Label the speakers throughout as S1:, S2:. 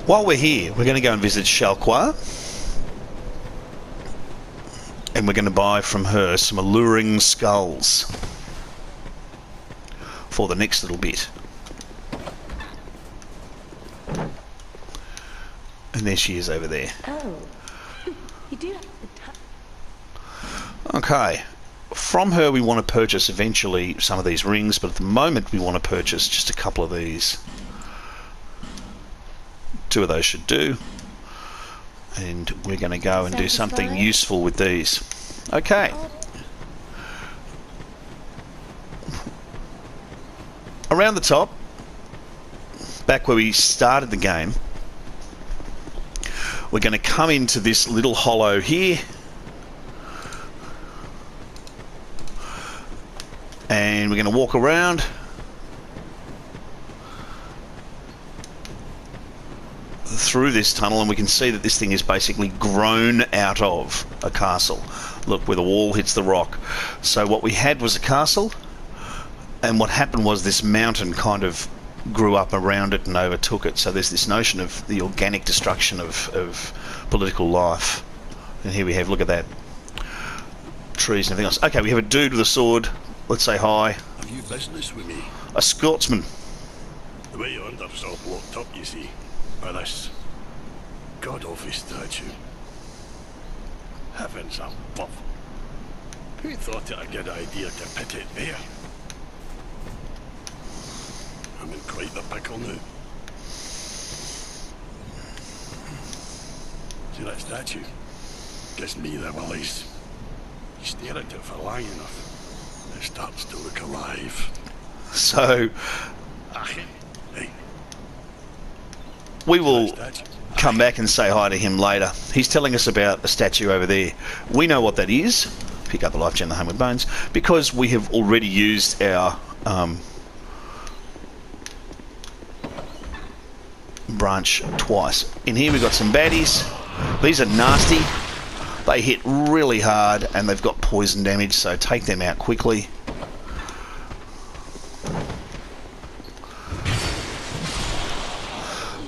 S1: While we're here, we're going to go and visit Shalqua. And we're going to buy from her some alluring skulls for the next little bit. And there she is over there.
S2: Oh, you do have the
S1: Okay. From her we want to purchase eventually some of these rings, but at the moment we want to purchase just a couple of these. 2 of those should do. And we're going to go and do something useful with these. Okay. Around the top, back where we started the game, we're going to come into this little hollow here. And we're going to walk around. Through this tunnel, and we can see that this thing is basically grown out of a castle. Look, where the wall hits the rock. So what we had was a castle, and what happened was this mountain kind of grew up around it and overtook it. So there's this notion of the organic destruction of political life. And here we have, look at that, trees and everything else. Okay, we have a dude with a sword. Let's say hi.
S3: Have you business with me?
S1: A Scotsman.
S3: The way yonder's all blocked up, you see, by this god-awful statue. Heavens above. Who thought it a good idea to put it there? I'm in quite the pickle now. See that statue? Gives me the willies. You stare at it for long enough, it starts to look alive.
S1: So
S3: Hey,
S1: we will come back and say hi to him later. He's telling us about a statue over there. We know what that is. Pick up the life gem, the Homeward Bones, because we have already used our branch twice. In here we've got some baddies. These are nasty. They hit really hard and they've got poison damage, so take them out quickly.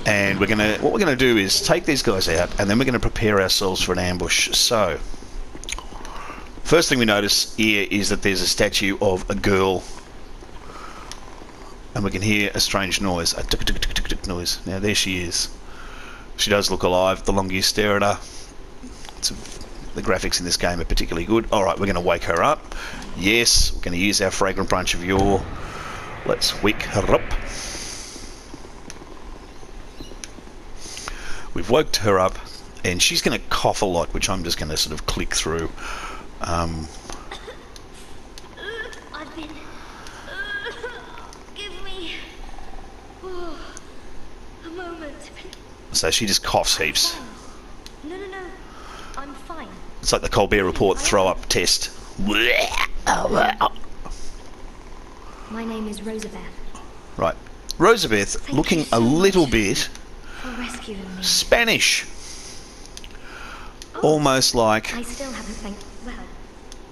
S1: And what we're gonna do is take these guys out, and then we're gonna prepare ourselves for an ambush. So, first thing we notice here is that there's a statue of a girl, and we can hear a strange noise, a tick tick tick tick tick noise. Now there she is. She does look alive the longer you stare at her. The graphics in this game are particularly good. All right, we're gonna wake her up. Yes, we're gonna use our fragrant branch of yore. Let's wake her up. We've woke her up, and she's going to cough a lot, which I'm just going to sort of click through.
S2: I've been... give me... a moment.
S1: So she just coughs heaps.
S2: No. I'm fine.
S1: It's like the Colbert Report throw-up test.
S2: My name is Rosabeth.
S1: Right. Rosabeth, looking a little bit
S2: For rescuing me.
S1: Spanish. Almost like...
S2: I still haven't thanked... Well,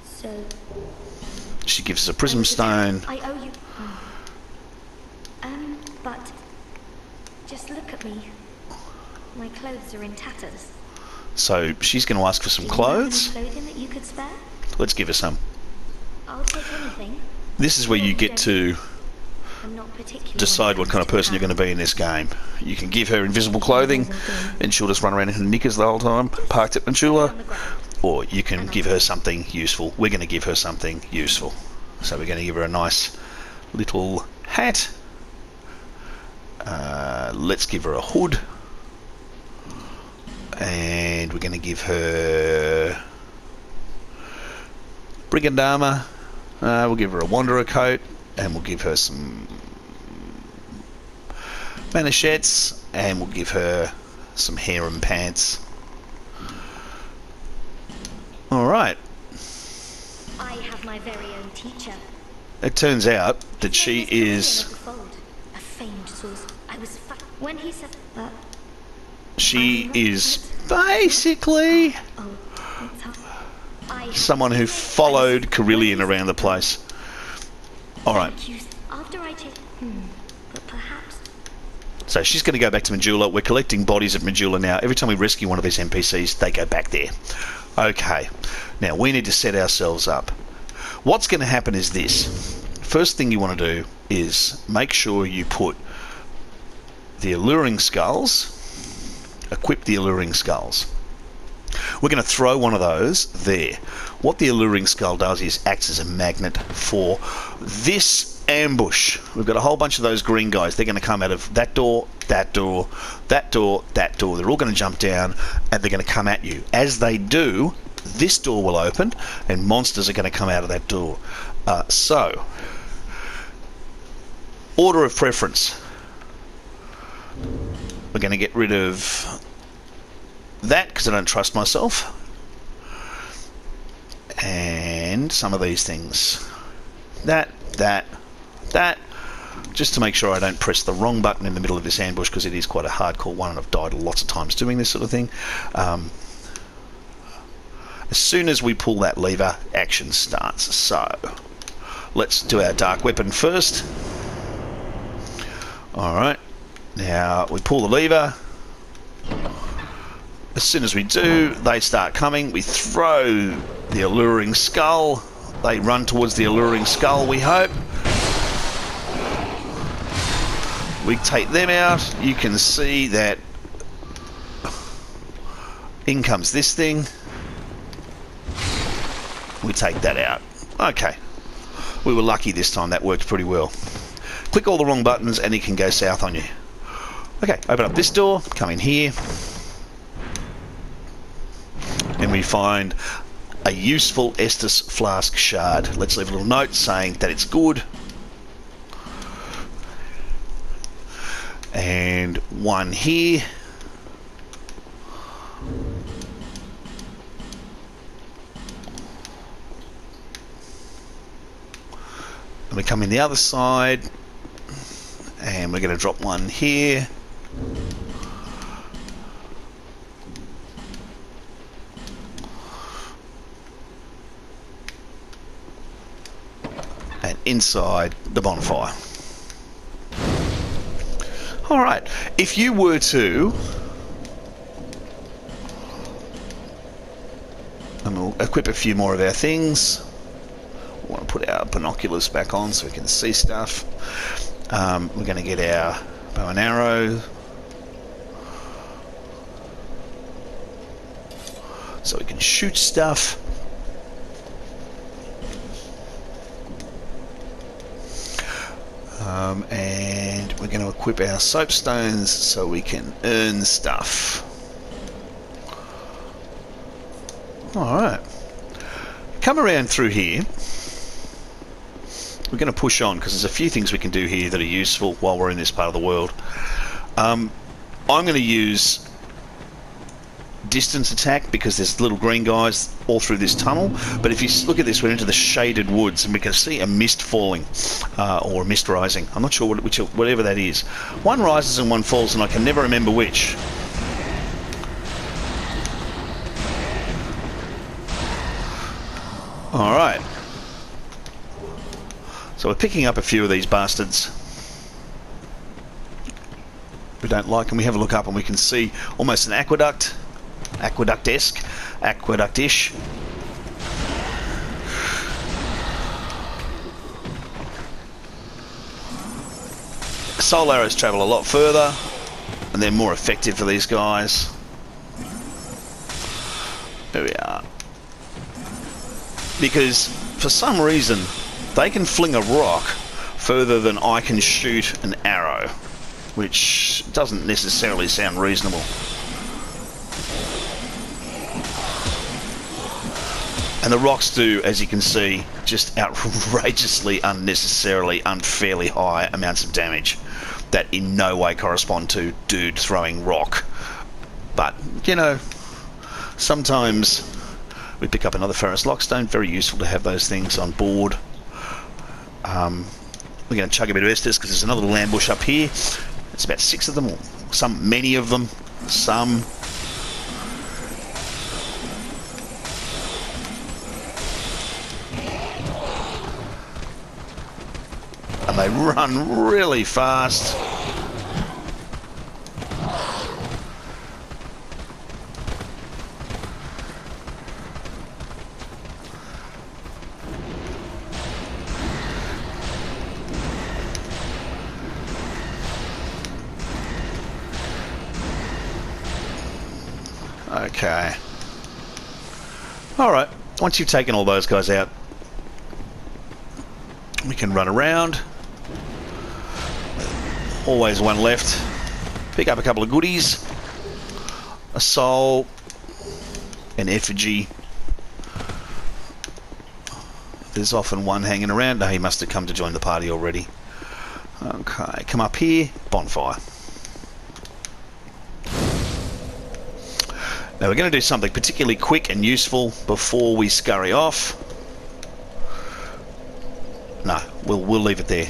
S2: so...
S1: She gives us a prism stone.
S2: I owe you... but... just look at me. My clothes are in tatters.
S1: So she's going to ask for some clothes.
S2: Do you have any clothing that you could spare?
S1: Let's give her some.
S2: I'll take anything.
S1: This is where you get to
S2: I'm not particularly
S1: decide what kind of person you're going to be in this game. You can give her invisible clothing and she'll just run around in her knickers the whole time, parked at Manchula, or you can give her something useful. We're going to give her something useful. So we're going to give her a nice little hat. Let's give her a hood. And we're going to give her brigand armor. We'll give her a wanderer coat, and we'll give her some manichettes, and we'll give her some harem pants. Alright.
S2: I have my very own teacher.
S1: It turns out that she is...
S2: a famed source. I was when he said that.
S1: She is basically someone who followed Carillion around the place. Alright.
S2: After I take... but perhaps...
S1: So she's going to go back to Majula. We're collecting bodies at Majula now. Every time we rescue one of these NPCs, they go back there. Okay, now we need to set ourselves up. What's going to happen is this. First thing you want to do is make sure you put the alluring skulls, equip the alluring skulls. We're going to throw one of those there. What the alluring skull does is acts as a magnet for this ambush. We've got a whole bunch of those green guys. They're going to come out of that door, that door, that door, that door. They're all going to jump down and they're going to come at you. As they do, this door will open and monsters are going to come out of that door. So, order of preference. We're going to get rid of that because I don't trust myself. And some of these things. That. Just to make sure I don't press the wrong button in the middle of this ambush, because it is quite a hardcore one and I've died lots of times doing this sort of thing. As soon as we pull that lever, action starts. So, let's do our dark weapon first. Alright, now we pull the lever. As soon as we do, they start coming. We throw the alluring skull. They run towards the alluring skull, we hope. We take them out. You can see that in comes this thing. We take that out. Okay. We were lucky this time. That worked pretty well. Click all the wrong buttons and it can go south on you. Okay, open up this door. Come in here. And we find a useful Estus flask shard. Let's leave a little note saying that it's good. And one here. And we come in the other side. And we're going to drop one here. And inside the bonfire. Alright, if you were to... and we'll equip a few more of our things. We want to put our binoculars back on so we can see stuff. We're going to get our bow and arrow. So we can shoot stuff. And we're going to equip our soapstones so we can earn stuff. Alright. Come around through here. We're going to push on because there's a few things we can do here that are useful while we're in this part of the world. I'm going to use distance attack because there's little green guys all through this tunnel. But if you look at this, we're into the shaded woods and we can see a mist falling or a mist rising. I'm not sure whatever that is. One rises and one falls and I can never remember which. Alright. So we're picking up a few of these bastards. We don't like them. We have a look up and we can see almost an aqueduct. Aqueduct-esque, aqueduct-ish. Soul arrows travel a lot further and they're more effective for these guys. There we are. Because for some reason they can fling a rock further than I can shoot an arrow, which doesn't necessarily sound reasonable. And the rocks do, as you can see, just outrageously, unnecessarily, unfairly high amounts of damage that in no way correspond to dude throwing rock. But, you know, sometimes we pick up another ferrous lockstone. Very useful to have those things on board. We're going to chug a bit of Estus because there's another little ambush up here. It's about 6 of them, or many of them, some. And they run really fast. Okay. Alright, once you've taken all those guys out, we can run around. Always one left. Pick up a couple of goodies. A soul. An effigy. There's often one hanging around. Oh, he must have come to join the party already. Okay, come up here. Bonfire. Now we're going to do something particularly quick and useful before we scurry off. No, we'll leave it there.